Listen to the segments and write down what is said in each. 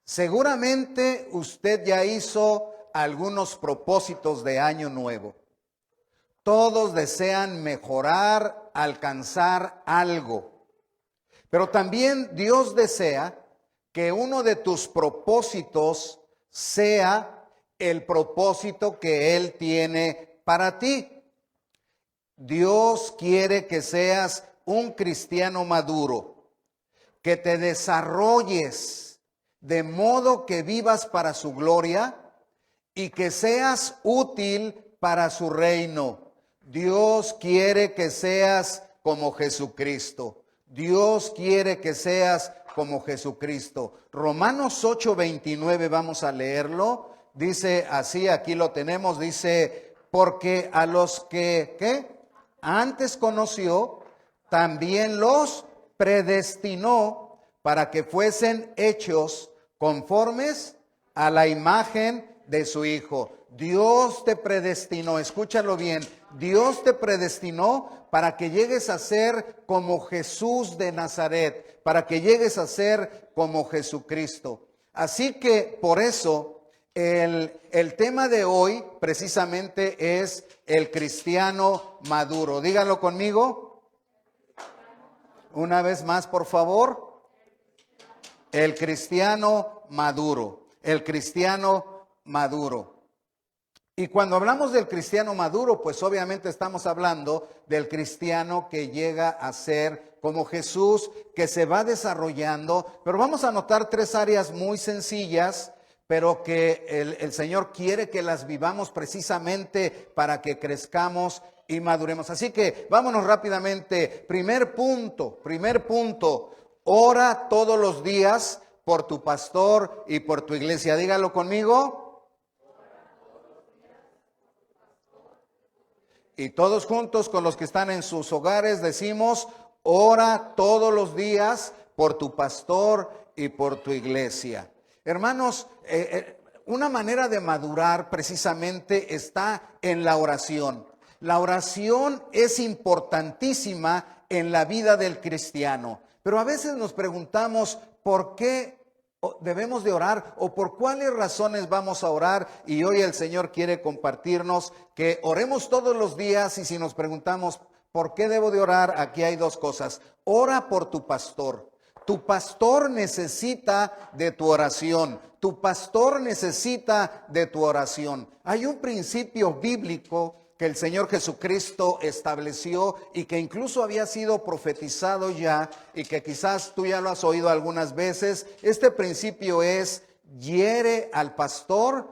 Seguramente usted ya hizo algunos propósitos de año nuevo. Todos desean mejorar, alcanzar algo. Pero también Dios desea que uno de tus propósitos sea el propósito que Él tiene para ti. Dios quiere que seas un cristiano maduro, que te desarrolles de modo que vivas para su gloria y que seas útil para su reino. Dios quiere que seas como Jesucristo. Dios quiere que seas como Jesucristo. Romanos 8:29, vamos a leerlo. Dice así, aquí lo tenemos, dice, porque a los que, ¿qué? Antes conoció, también los predestinó para que fuesen hechos conformes a la imagen de su Hijo. Dios te predestinó, escúchalo bien, Dios te predestinó para que llegues a ser como Jesús de Nazaret, para que llegues a ser como Jesucristo. Así que por eso el tema de hoy precisamente es el cristiano maduro. Díganlo conmigo. Una vez más, por favor. El cristiano maduro. El cristiano maduro. Y cuando hablamos del cristiano maduro, pues obviamente estamos hablando del cristiano que llega a ser como Jesús, que se va desarrollando. Pero vamos a notar tres áreas muy sencillas, pero que el Señor quiere que las vivamos precisamente para que crezcamos y maduremos. Así que vámonos rápidamente. Primer punto, ora todos los días por tu pastor y por tu iglesia. Dígalo conmigo. Y todos juntos con los que están en sus hogares decimos, ora todos los días por tu pastor y por tu iglesia. Hermanos, una manera de madurar precisamente está en la oración. La oración es importantísima en la vida del cristiano, pero a veces nos preguntamos por qué debemos de orar o por cuáles razones vamos a orar, y hoy el Señor quiere compartirnos que oremos todos los días. Y si nos preguntamos ¿por qué debo de orar? Aquí hay dos cosas. Ora por tu pastor. Tu pastor necesita de tu oración. Tu pastor necesita de tu oración. Hay un principio bíblico que el Señor Jesucristo estableció y que incluso había sido profetizado ya, y que quizás tú ya lo has oído algunas veces. Este principio es: hiere al pastor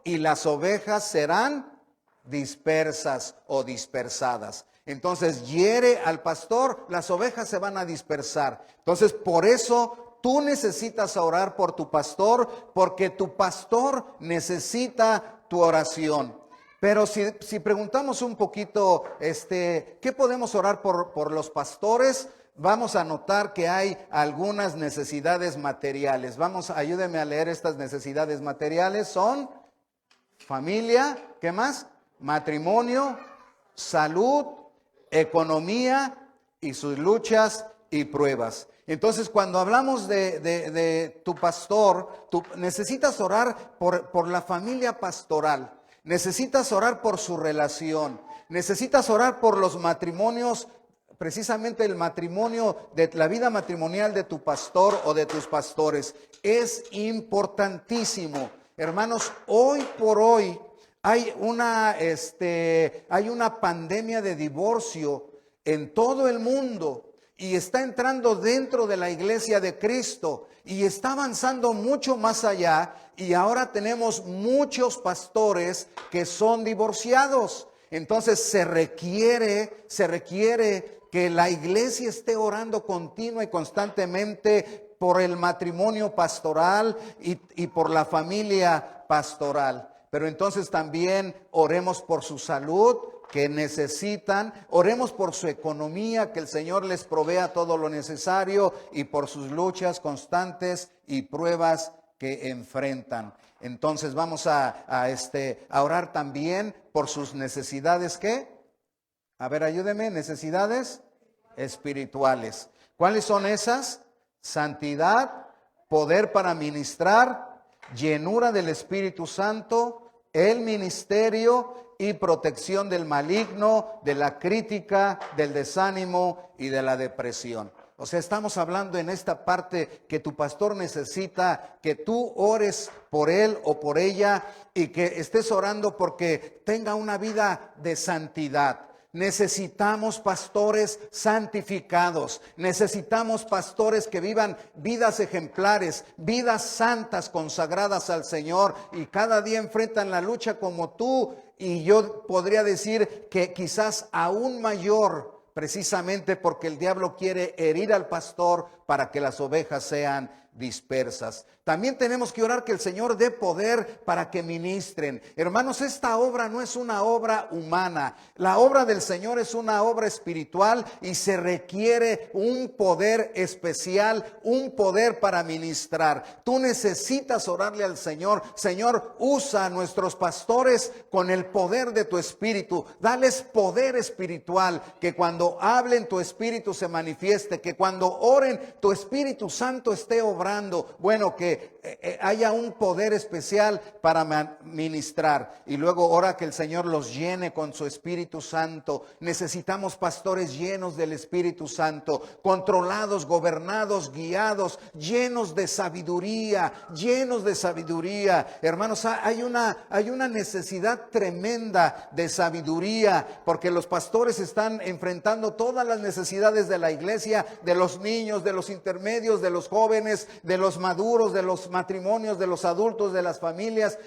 y las ovejas serán dispersas o dispersadas. Entonces, hiere al pastor, las ovejas se van a dispersar. Entonces, por eso tú necesitas orar por tu pastor, porque tu pastor necesita tu oración. Pero si preguntamos un poquito, ¿qué podemos orar por los pastores? Vamos a notar que hay algunas necesidades materiales. Ayúdeme a leer estas necesidades materiales. Son familia, ¿qué más? Matrimonio, salud, economía y sus luchas y pruebas. Entonces, cuando hablamos de tu pastor, tú necesitas orar por la familia pastoral. Necesitas orar por su relación. Necesitas orar por los matrimonios, precisamente el matrimonio, de la vida matrimonial de tu pastor o de tus pastores. Es importantísimo. Hermanos, hoy por hoy hay una pandemia de divorcio en todo el mundo, y está entrando dentro de la iglesia de Cristo y está avanzando mucho más allá, y ahora tenemos muchos pastores que son divorciados. Entonces se requiere que la iglesia esté orando continua y constantemente por el matrimonio pastoral y por la familia pastoral. Pero entonces también oremos por su salud, que necesitan, oremos por su economía, que el Señor les provea todo lo necesario, y por sus luchas constantes y pruebas que enfrentan. Entonces vamos a orar también por sus necesidades. ¿Qué? A ver, ayúdeme. Necesidades espirituales. ¿Cuáles son esas? Santidad, poder para ministrar, llenura del Espíritu Santo, el ministerio y protección del maligno, de la crítica, del desánimo y de la depresión. O sea, estamos hablando en esta parte que tu pastor necesita que tú ores por él o por ella y que estés orando porque tenga una vida de santidad. Necesitamos pastores santificados, necesitamos pastores que vivan vidas ejemplares, vidas santas, consagradas al Señor, y cada día enfrentan la lucha como tú y yo podría decir que quizás aún mayor, precisamente porque el diablo quiere herir al pastor para que las ovejas sean dispersas. También tenemos que orar que el Señor dé poder para que ministren. Hermanos, esta obra no es una obra humana. La obra del Señor es una obra espiritual y se requiere un poder especial, un poder para ministrar. Tú necesitas orarle al Señor. Señor, usa a nuestros pastores con el poder de tu espíritu. Dales poder espiritual, que cuando hablen tu espíritu se manifieste, que cuando oren tu Espíritu Santo esté obrando. Bueno, que haya un poder especial para ministrar. Y luego ora que el Señor los llene con su Espíritu Santo. Necesitamos pastores llenos del Espíritu Santo, controlados, gobernados, guiados, llenos de sabiduría, llenos de sabiduría. Hermanos, hay una necesidad tremenda de sabiduría, porque los pastores están enfrentando todas las necesidades de la iglesia, de los niños, de los intermedios, de los jóvenes, de los maduros, de los matrimonios, de los adultos, de las familias,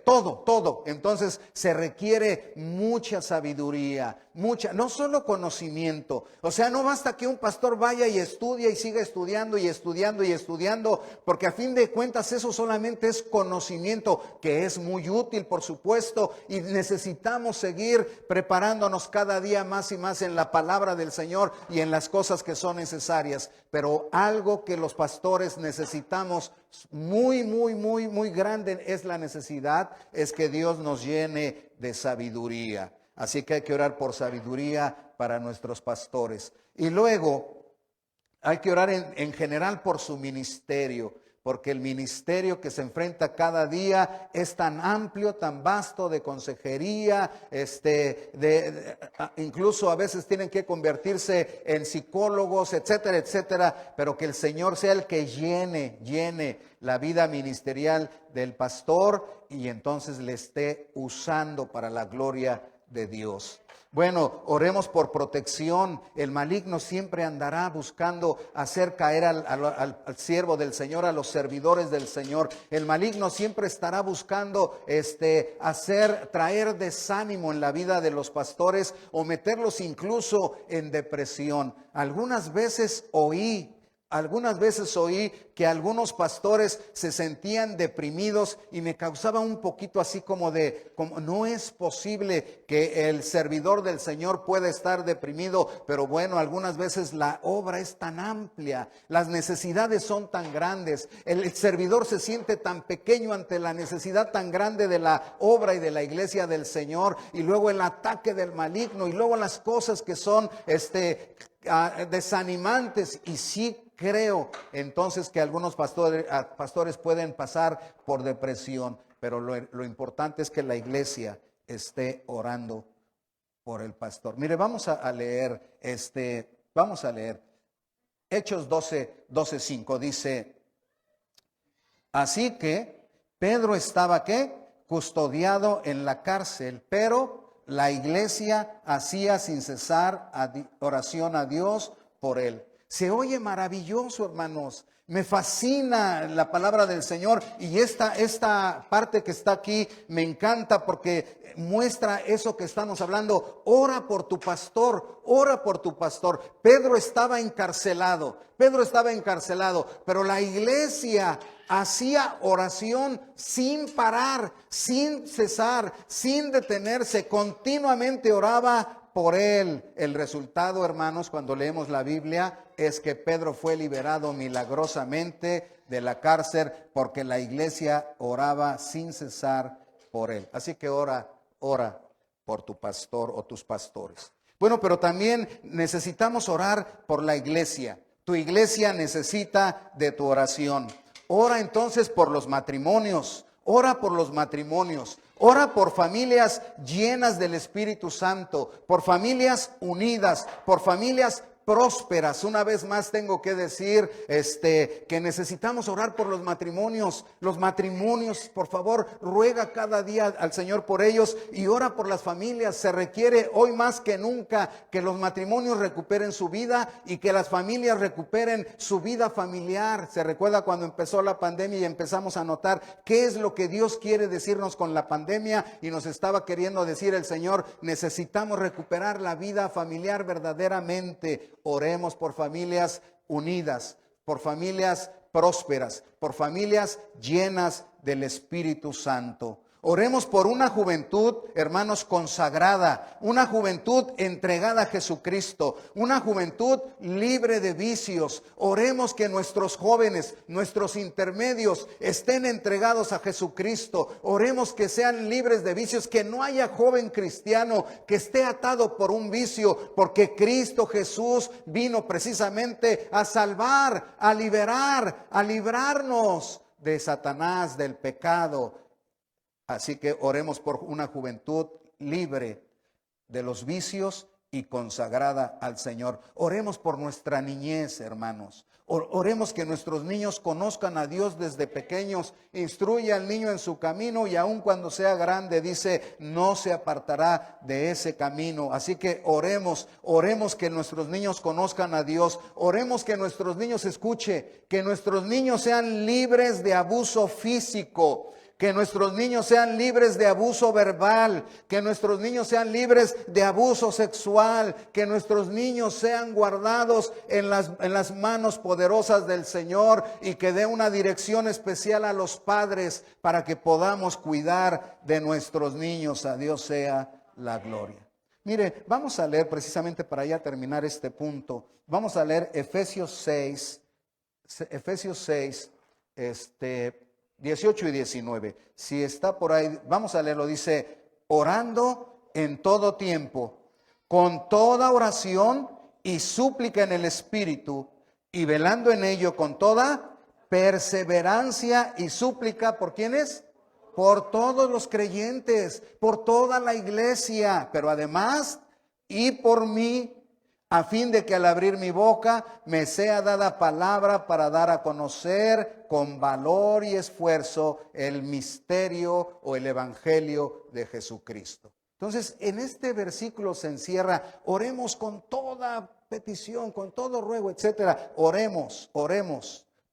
todo. Entonces se requiere mucha sabiduría, no solo conocimiento. O sea, no basta que un pastor vaya y estudie y siga estudiando y estudiando y estudiando, porque a fin de cuentas eso solamente es conocimiento, que es muy útil, por supuesto, y necesitamos seguir preparándonos cada día más y más en la palabra del Señor y en las cosas que son necesarias. Pero algo que los pastores necesitamos muy grande es la necesidad, es que Dios nos llene de sabiduría. Así que hay que orar por sabiduría para nuestros pastores. Y luego hay que orar en general por su ministerio, porque el ministerio que se enfrenta cada día es tan amplio, tan vasto, de consejería, incluso a veces tienen que convertirse en psicólogos, etcétera, etcétera, pero que el Señor sea el que llene la vida ministerial del pastor y entonces le esté usando para la gloria de Dios. Bueno, oremos por protección. El maligno siempre andará buscando hacer caer al siervo del Señor, a los servidores del Señor. El maligno siempre estará buscando traer desánimo en la vida de los pastores o meterlos incluso en depresión. Algunas veces oí que algunos pastores se sentían deprimidos y me causaba un poquito así como no es posible que el servidor del Señor pueda estar deprimido, pero bueno, algunas veces la obra es tan amplia, las necesidades son tan grandes, el servidor se siente tan pequeño ante la necesidad tan grande de la obra y de la iglesia del Señor, y luego el ataque del maligno, y luego las cosas que son desanimantes. Y sí creo entonces que algunos pastores pueden pasar por depresión, pero lo importante es que la iglesia esté orando por el pastor. Mire, vamos a leer Hechos 12:5, dice: así que Pedro estaba custodiado en la cárcel, pero la iglesia hacía sin cesar oración a Dios por él. Se oye maravilloso, hermanos. Me fascina la palabra del Señor, y esta parte que está aquí me encanta porque muestra eso que estamos hablando. Ora por tu pastor, ora por tu pastor. Pedro estaba encarcelado, pero la iglesia hacía oración sin parar, sin cesar, sin detenerse, continuamente oraba por él. El resultado, hermanos, cuando leemos la Biblia, es que Pedro fue liberado milagrosamente de la cárcel porque la iglesia oraba sin cesar por él. Así que ora por tu pastor o tus pastores. Bueno, pero también necesitamos orar por la iglesia, Tu iglesia necesita de tu oración. Ora entonces por los matrimonios. Ora por los matrimonios. Ora por familias llenas del Espíritu Santo, por familias unidas, por familias prósperas. Una vez más tengo que decir que necesitamos orar por los matrimonios. Los matrimonios, por favor, ruega cada día al Señor por ellos y ora por las familias. Se requiere hoy más que nunca que los matrimonios recuperen su vida y que las familias recuperen su vida familiar. Se recuerda cuando empezó la pandemia y empezamos a notar qué es lo que Dios quiere decirnos con la pandemia, y nos estaba queriendo decir el Señor: necesitamos recuperar la vida familiar verdaderamente. Oremos por familias unidas, por familias prósperas, por familias llenas del Espíritu Santo. Oremos por una juventud, hermanos, consagrada, una juventud entregada a Jesucristo, una juventud libre de vicios. Oremos que nuestros jóvenes, nuestros intermedios estén entregados a Jesucristo. Oremos que sean libres de vicios, que no haya joven cristiano que esté atado por un vicio, porque Cristo Jesús vino precisamente a salvar, a liberar, a librarnos de Satanás, del pecado. Así que oremos por una juventud libre de los vicios y consagrada al Señor. Oremos por nuestra niñez, hermanos. Oremos que nuestros niños conozcan a Dios desde pequeños. Instruye al niño en su camino y aun cuando sea grande, dice, no se apartará de ese camino. Así que oremos que nuestros niños conozcan a Dios. Oremos que nuestros niños escuchen, que nuestros niños sean libres de abuso físico. Que nuestros niños sean libres de abuso verbal, que nuestros niños sean libres de abuso sexual, que nuestros niños sean guardados en las manos poderosas del Señor, y que dé una dirección especial a los padres para que podamos cuidar de nuestros niños. A Dios sea la gloria. Mire, vamos a leer precisamente para ya terminar este punto. Vamos a leer Efesios 6, 18 y 19. Si está por ahí, vamos a leerlo. Dice: orando en todo tiempo, con toda oración y súplica en el Espíritu, y velando en ello con toda perseverancia y súplica. ¿Por quiénes? Por todos los creyentes, por toda la iglesia, pero además, y por mí, a fin de que al abrir mi boca me sea dada palabra para dar a conocer con valor y esfuerzo el misterio o el evangelio de Jesucristo. Entonces, en este versículo se encierra: oremos con toda petición, con todo ruego, etcétera. Oremos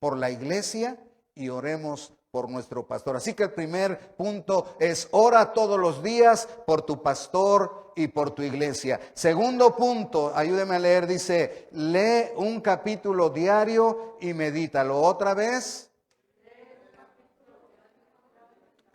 por la iglesia y oremos por nuestro pastor. Así que el primer punto es: ora todos los días por tu pastor y por tu iglesia. Segundo punto, ayúdeme a leer, dice: lee un capítulo diario y medítalo. Otra vez.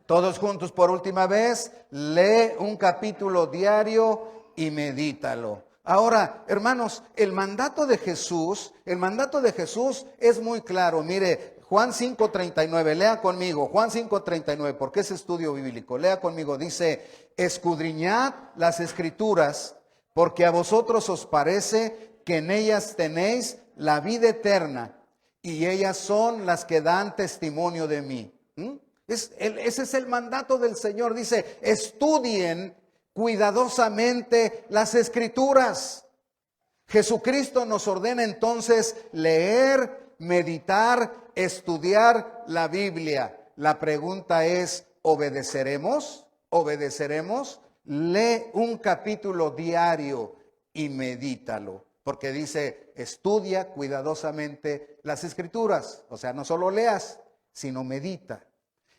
Todos juntos por última vez: lee un capítulo diario y medítalo. Ahora, hermanos, el mandato de Jesús es muy claro. Mire, Juan 5:39, lea conmigo, Juan 5:39, porque es estudio bíblico. Lea conmigo, dice: escudriñad las Escrituras, porque a vosotros os parece que en ellas tenéis la vida eterna, y ellas son las que dan testimonio de mí. Ese es el mandato del Señor. Dice: estudien cuidadosamente las Escrituras. Jesucristo nos ordena entonces leer, meditar, estudiar la Biblia. La pregunta es: ¿obedeceremos? ¿Obedeceremos? Lee un capítulo diario y medítalo, porque dice: estudia cuidadosamente las Escrituras. O sea, no solo leas, sino medita.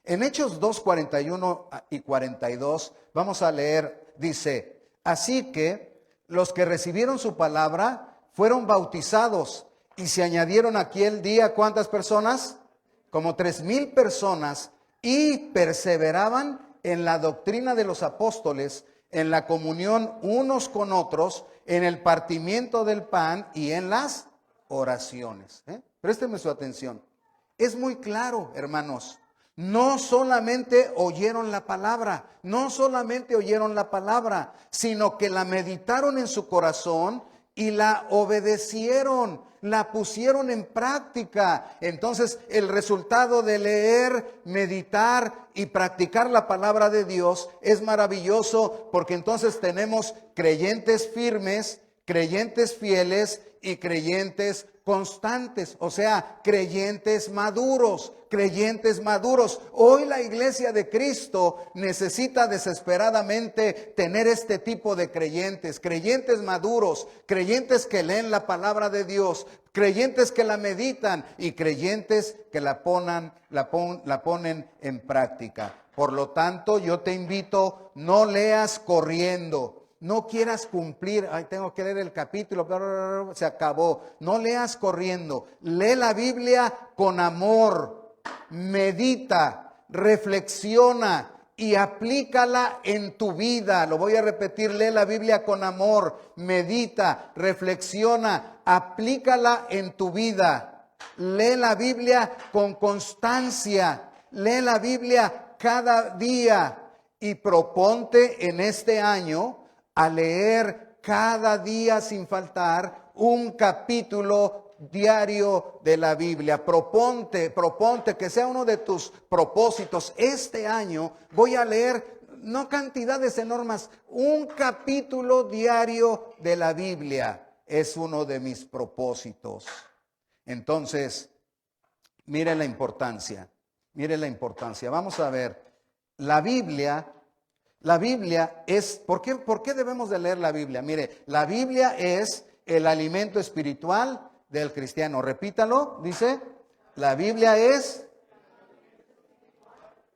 En Hechos 2, 41 y 42 vamos a leer, dice: así que los que recibieron su palabra fueron bautizados, y se añadieron aquel día, ¿cuántas personas? Como 3,000 personas, y perseveraban en la doctrina de los apóstoles, en la comunión unos con otros, en el partimiento del pan y en las oraciones. Présteme su atención. Es muy claro, hermanos. No solamente oyeron la palabra, sino que la meditaron en su corazón y la obedecieron, la pusieron en práctica. Entonces, el resultado de leer, meditar y practicar la palabra de Dios es maravilloso, porque entonces tenemos creyentes firmes, creyentes fieles y creyentes constantes, o sea, creyentes maduros, creyentes maduros. Hoy la iglesia de Cristo necesita desesperadamente tener este tipo de creyentes, creyentes maduros, creyentes que leen la palabra de Dios, creyentes que la meditan y creyentes que la ponen en práctica. Por lo tanto, yo te invito, no leas corriendo. No quieras cumplir, ay, tengo que leer el capítulo, pero se acabó. No leas corriendo, lee la Biblia con amor, medita, reflexiona y aplícala en tu vida. Lo voy a repetir, lee la Biblia con amor, medita, reflexiona, aplícala en tu vida. Lee la Biblia con constancia, lee la Biblia cada día y proponte en este año a leer cada día sin faltar un capítulo diario de la Biblia. Proponte que sea uno de tus propósitos. Este año voy a leer, no cantidades enormes, un capítulo diario de la Biblia. Es uno de mis propósitos. Entonces, mire la importancia. Vamos a ver, la Biblia es, ¿por qué debemos de leer la Biblia? Mire, la Biblia es el alimento espiritual del cristiano. Repítalo, dice, la Biblia es,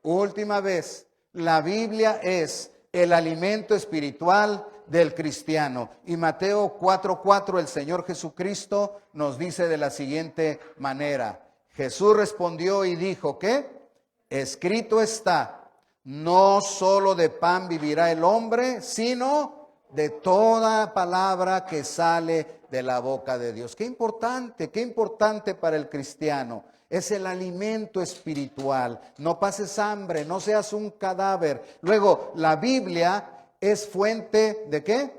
última vez, la Biblia es el alimento espiritual del cristiano. Y Mateo 4:4, el Señor Jesucristo nos dice de la siguiente manera. Jesús respondió y dijo, ¿qué? Escrito está. No solo de pan vivirá el hombre, sino de toda palabra que sale de la boca de Dios. Qué importante para el cristiano. Es el alimento espiritual. No pases hambre, no seas un cadáver. Luego, la Biblia es fuente ¿de qué?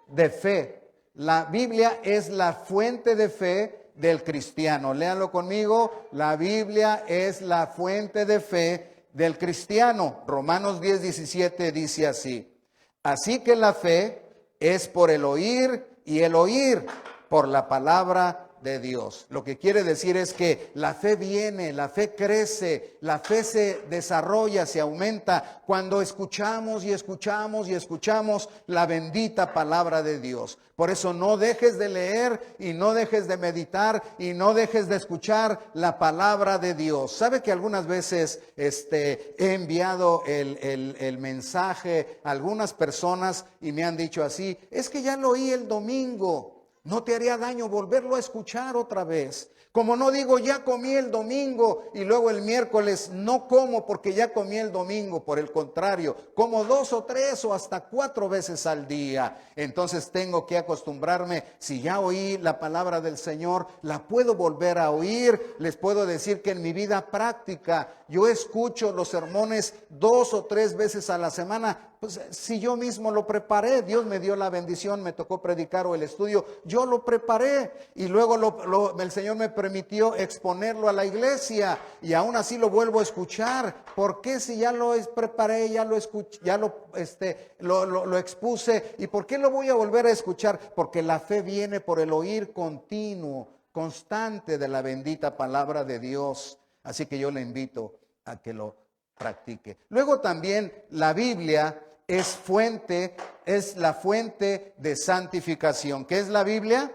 De fe. La Biblia es la fuente de fe del cristiano. Léanlo conmigo. La Biblia es la fuente de fe del cristiano. Romanos 10:17 dice así: así que la fe es por el oír y el oír por la palabra de Dios. Lo que quiere decir es que la fe viene, la fe crece, la fe se desarrolla, se aumenta cuando escuchamos y escuchamos y escuchamos la bendita palabra de Dios. Por eso no dejes de leer y no dejes de meditar y no dejes de escuchar la palabra de Dios. ¿Sabe que algunas veces he enviado el mensaje a algunas personas y me han dicho así: es que ya lo oí el domingo? No te haría daño volverlo a escuchar otra vez. Como no digo, ya comí el domingo y luego el miércoles no como porque ya comí el domingo. Por el contrario, como 2 o 3 o hasta 4 veces al día. Entonces tengo que acostumbrarme. Si ya oí la palabra del Señor, la puedo volver a oír. Les puedo decir que en mi vida práctica yo escucho los sermones 2 o 3 veces a la semana. Pues si yo mismo lo preparé, Dios me dio la bendición, me tocó predicar o el estudio, yo lo preparé y luego el Señor me permitió exponerlo a la iglesia y aún así lo vuelvo a escuchar. ¿Por qué si ya lo preparé, ya lo escuché, ya lo expuse? ¿Y por qué lo voy a volver a escuchar? Porque la fe viene por el oír continuo, constante de la bendita palabra de Dios. Así que yo le invito a que lo practique. Luego también la Biblia es la fuente de santificación. ¿Qué es la Biblia?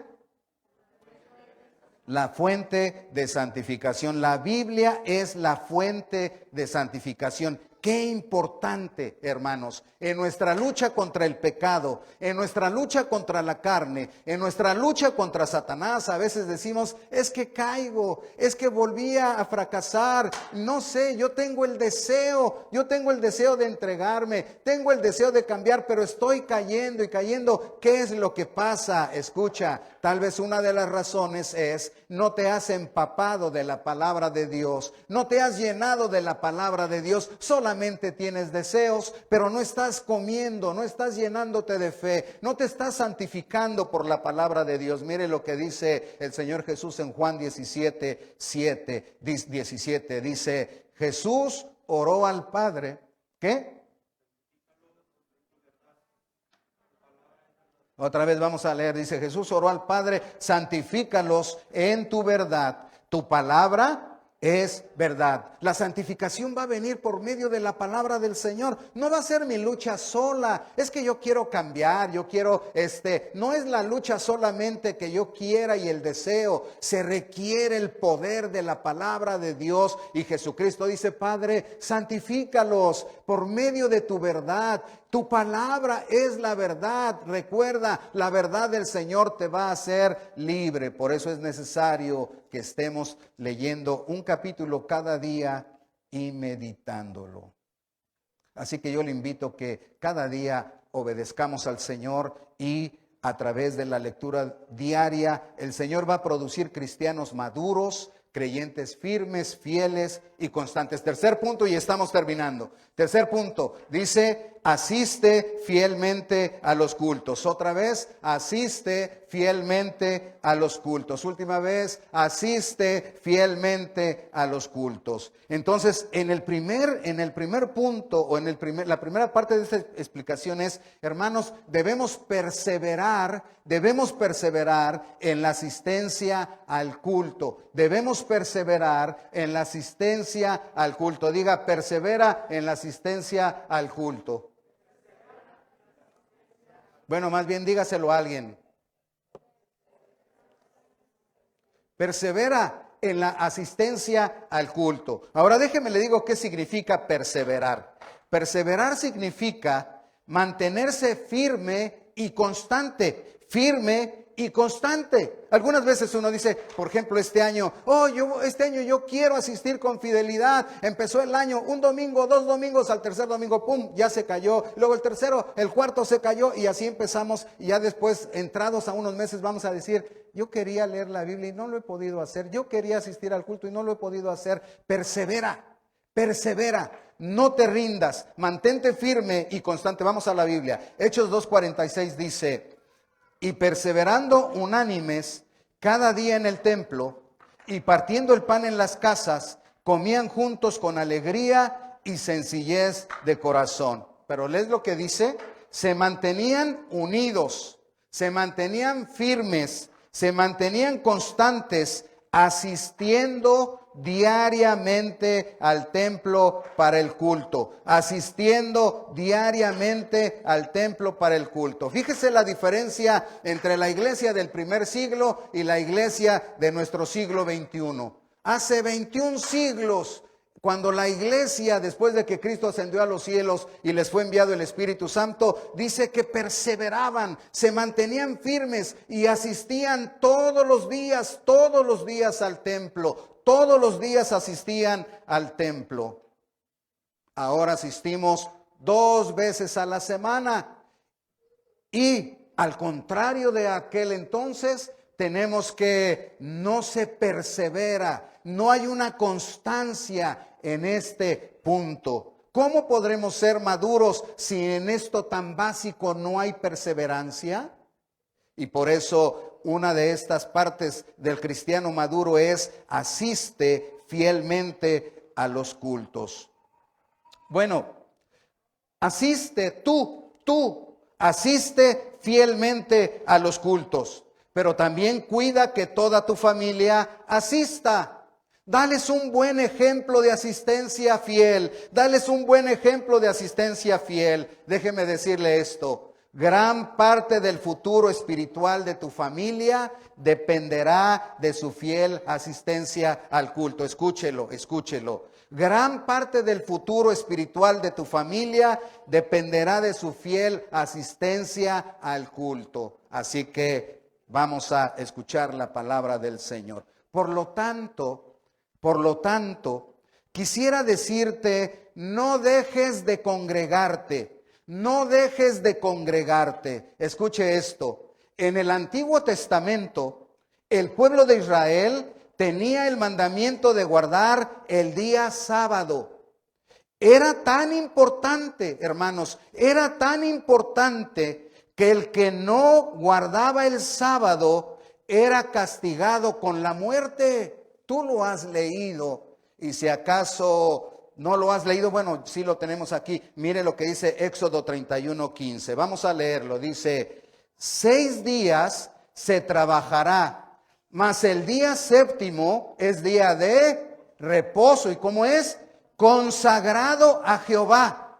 La fuente de santificación. La Biblia es la fuente de santificación. Qué importante, hermanos, en nuestra lucha contra el pecado, en nuestra lucha contra la carne, en nuestra lucha contra Satanás. A veces decimos, es que caigo, es que volví a fracasar, no sé, yo tengo el deseo de entregarme, tengo el deseo de cambiar, pero estoy cayendo y cayendo. ¿Qué es lo que pasa? Escucha, tal vez una de las razones es no te has empapado de la palabra de Dios, no te has llenado de la palabra de Dios, solamente tienes deseos, pero no estás comiendo, no estás llenándote de fe, no te estás santificando por la palabra de Dios. Mire lo que dice el Señor Jesús en Juan 17, dice, Jesús oró al Padre, ¿qué? Otra vez vamos a leer, dice Jesús oró al Padre, santifícalos en tu verdad, tu palabra es verdad. La santificación va a venir por medio de la palabra del Señor. No va a ser mi lucha sola. Es que yo quiero cambiar, yo quiero, no es la lucha solamente que yo quiera y el deseo. Se requiere el poder de la palabra de Dios. Y Jesucristo dice, Padre, santifícalos por medio de tu verdad. Tu palabra es la verdad. Recuerda, la verdad del Señor te va a hacer libre. Por eso es necesario que estemos leyendo un capítulo cada día y meditándolo. Así que yo le invito que cada día obedezcamos al Señor y a través de la lectura diaria, el Señor va a producir cristianos maduros, creyentes firmes, fieles y constantes. Tercer punto y estamos terminando. Tercer punto, dice, asiste fielmente a los cultos. Otra vez, asiste fielmente a los cultos. Última vez, asiste fielmente a los cultos. Entonces, en el primer punto o la primera parte de esta explicación es, hermanos, debemos perseverar en la asistencia al culto. Debemos perseverar en la asistencia al culto. Diga, persevera en la asistencia al culto. Bueno, más bien dígaselo a alguien. Persevera en la asistencia al culto. Ahora déjeme le digo qué significa perseverar. Perseverar significa mantenerse firme y constante. Firme y constante. Algunas veces uno dice, por ejemplo, este año yo quiero asistir con fidelidad. Empezó el año, un domingo, 2 domingos, al tercer domingo, pum, ya se cayó. Luego el tercero, el cuarto se cayó y así empezamos. Y ya después, entrados a unos meses, vamos a decir, yo quería leer la Biblia y no lo he podido hacer. Yo quería asistir al culto y no lo he podido hacer. Persevera, no te rindas, mantente firme y constante. Vamos a la Biblia. Hechos 2:46 dice, y perseverando unánimes cada día en el templo y partiendo el pan en las casas, comían juntos con alegría y sencillez de corazón. Pero lees lo que dice, se mantenían unidos, se mantenían firmes, se mantenían constantes, asistiendo diariamente al templo para el culto, asistiendo diariamente al templo para el culto. Fíjese la diferencia entre la iglesia del primer siglo y la iglesia de nuestro siglo XXI. Hace 21 siglos, cuando la iglesia, después de que Cristo ascendió a los cielos y les fue enviado el Espíritu Santo, dice que perseveraban, se mantenían firmes y asistían todos los días al templo. Todos los días asistían al templo. Ahora asistimos 2 veces a la semana. Y al contrario de aquel entonces, tenemos que no se persevera, no hay una constancia en este punto. ¿Cómo podremos ser maduros si en esto tan básico no hay perseverancia? Y por eso una de estas partes del cristiano maduro es asiste fielmente a los cultos. Bueno, asiste tú, asiste fielmente a los cultos, pero también cuida que toda tu familia asista. Dales un buen ejemplo de asistencia fiel. Déjeme decirle esto. Gran parte del futuro espiritual de tu familia dependerá de su fiel asistencia al culto. Escúchelo. Gran parte del futuro espiritual de tu familia dependerá de su fiel asistencia al culto. Así que vamos a escuchar la palabra del Señor. Por lo tanto, quisiera decirte, no dejes de congregarte. Escuche esto. En el Antiguo Testamento, el pueblo de Israel tenía el mandamiento de guardar el día sábado. Era tan importante, hermanos, era tan importante que el que no guardaba el sábado era castigado con la muerte. Tú lo has leído, y si acaso no lo has leído, bueno, sí lo tenemos aquí. Mire lo que dice Éxodo 31:15. Vamos a leerlo. Dice: 6 días se trabajará, mas el día séptimo es día de reposo. ¿Y cómo es? Consagrado a Jehová.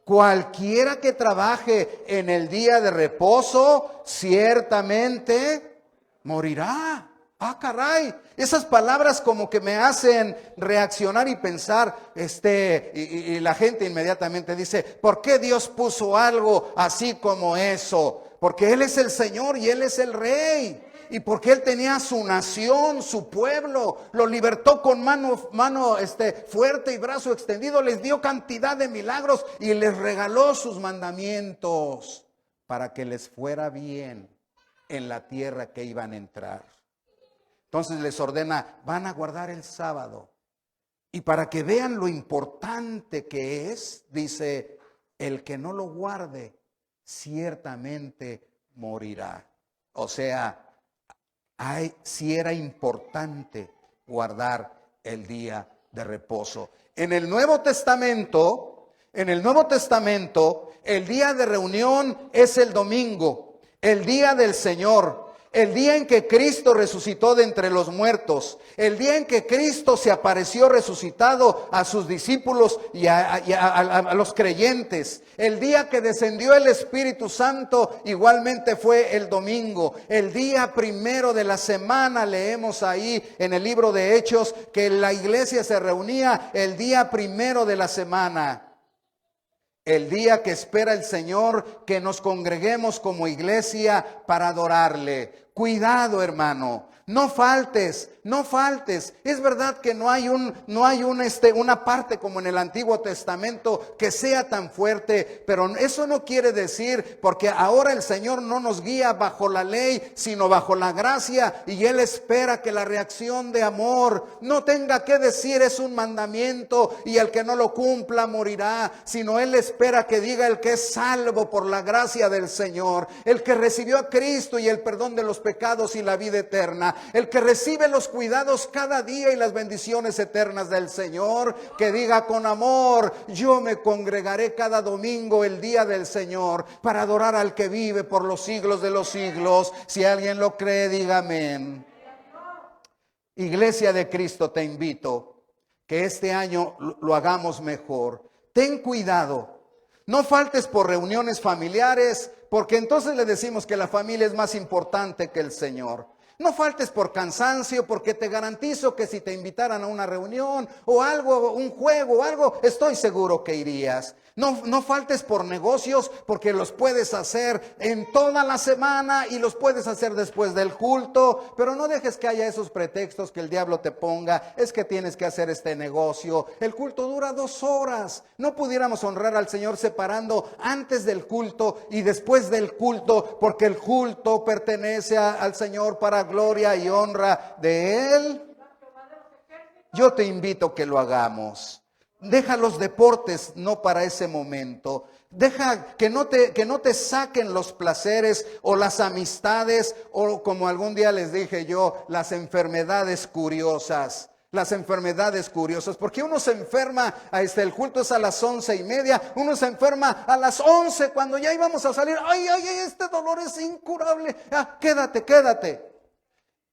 Cualquiera que trabaje en el día de reposo, ciertamente morirá. Ah, caray. Esas palabras como que me hacen reaccionar y pensar, y la gente inmediatamente dice: ¿por qué Dios puso algo así como eso? Porque Él es el Señor y Él es el Rey. Y porque Él tenía su nación, su pueblo, lo libertó con mano fuerte y brazo extendido, les dio cantidad de milagros y les regaló sus mandamientos para que les fuera bien en la tierra que iban a entrar. Entonces les ordena: van a guardar el sábado. Y para que vean lo importante que es, dice: el que no lo guarde, ciertamente morirá. O sea, sí era importante guardar el día de reposo. En el Nuevo Testamento, el día de reunión es el domingo, el día del Señor, el día en que Cristo resucitó de entre los muertos, el día en que Cristo se apareció resucitado a sus discípulos y a los creyentes, el día que descendió el Espíritu Santo, igualmente fue el domingo. El día primero de la semana, leemos ahí en el libro de Hechos que la iglesia se reunía el día primero de la semana. El día que espera el Señor que nos congreguemos como iglesia para adorarle. Cuidado, hermano, no faltes, no faltes. Es verdad que no hay una parte como en el Antiguo Testamento que sea tan fuerte, pero eso no quiere decir, porque ahora el Señor no nos guía bajo la ley, sino bajo la gracia, y Él espera que la reacción de amor no tenga que decir es un mandamiento y el que no lo cumpla morirá, sino Él espera que diga: el que es salvo por la gracia del Señor, el que recibió a Cristo y el perdón de los pecados y la vida eterna, el que recibe los cuidados cada día y las bendiciones eternas del Señor, que diga con amor: yo me congregaré cada domingo, el día del Señor, para adorar al que vive por los siglos de los siglos. Si alguien lo cree, diga amén. Iglesia de Cristo, te invito que este año lo hagamos mejor. Ten cuidado. No faltes por reuniones familiares, porque entonces le decimos que la familia es más importante que el Señor. No faltes por cansancio, porque te garantizo que si te invitaran a una reunión o algo, un juego o algo, estoy seguro que irías. No faltes por negocios, porque los puedes hacer en toda la semana y los puedes hacer después del culto, pero no dejes que haya esos pretextos que el diablo te ponga: es que tienes que hacer este negocio, el culto dura 2 horas. No pudiéramos honrar al Señor separando antes del culto y después del culto, porque el culto pertenece al Señor para gloria y honra de Él. Yo te invito a que lo hagamos. Deja los deportes no para ese momento. Deja que no te saquen los placeres o las amistades, o como algún día les dije yo, las enfermedades curiosas. Las enfermedades curiosas, porque uno se enferma, el culto es a las 11:30, uno se enferma a las 11 cuando ya íbamos a salir. Ay, este dolor es incurable. Quédate.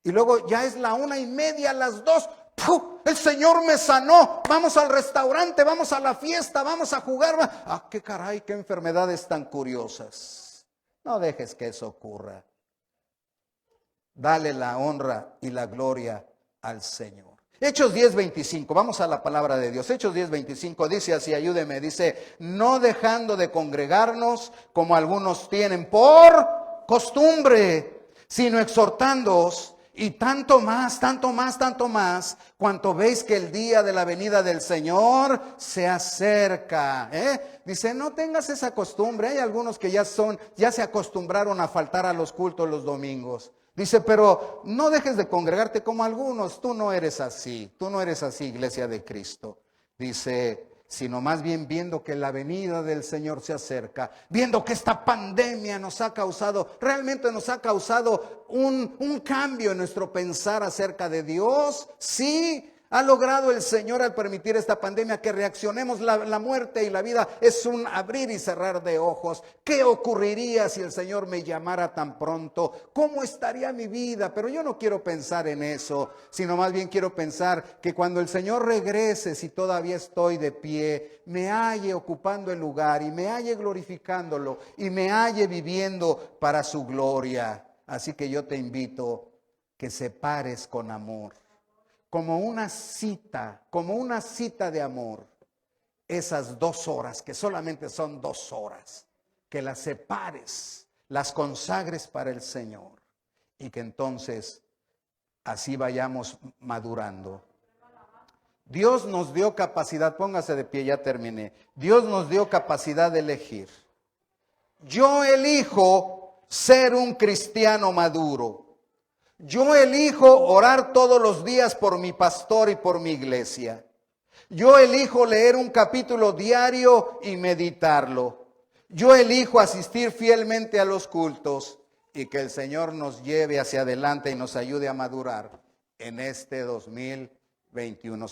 Y luego ya es la 1:30, las 2. ¡Puf! El Señor me sanó. Vamos al restaurante, vamos a la fiesta, vamos a jugar. Qué caray, qué enfermedades tan curiosas. No dejes que eso ocurra. Dale la honra y la gloria al Señor. Hechos 10:25, vamos a la palabra de Dios. Hechos 10:25 dice así, ayúdeme, dice: no dejando de congregarnos como algunos tienen por costumbre, sino exhortándoos, y tanto más, cuanto veis que el día de la venida del Señor se acerca. Dice: no tengas esa costumbre. Hay algunos que ya se acostumbraron a faltar a los cultos los domingos. Dice, pero no dejes de congregarte como algunos. Tú no eres así. Tú no eres así, iglesia de Cristo. Dice, sino más bien viendo que la venida del Señor se acerca, viendo que esta pandemia realmente nos ha causado un cambio en nuestro pensar acerca de Dios. Sí, ha logrado el Señor al permitir esta pandemia que reaccionemos. La muerte y la vida es un abrir y cerrar de ojos. ¿Qué ocurriría si el Señor me llamara tan pronto? ¿Cómo estaría mi vida? Pero yo no quiero pensar en eso, sino más bien quiero pensar que cuando el Señor regrese, si todavía estoy de pie, me halle ocupando el lugar y me halle glorificándolo y me halle viviendo para su gloria. Así que yo te invito que separes con amor, como una cita de amor, esas 2 horas, que solamente son 2 horas, que las separes, las consagres para el Señor, y que entonces así vayamos madurando. Dios nos dio capacidad, póngase de pie, ya terminé. Dios nos dio capacidad de elegir. Yo elijo ser un cristiano maduro. Yo elijo orar todos los días por mi pastor y por mi iglesia. Yo elijo leer un capítulo diario y meditarlo. Yo elijo asistir fielmente a los cultos y que el Señor nos lleve hacia adelante y nos ayude a madurar en este 2021.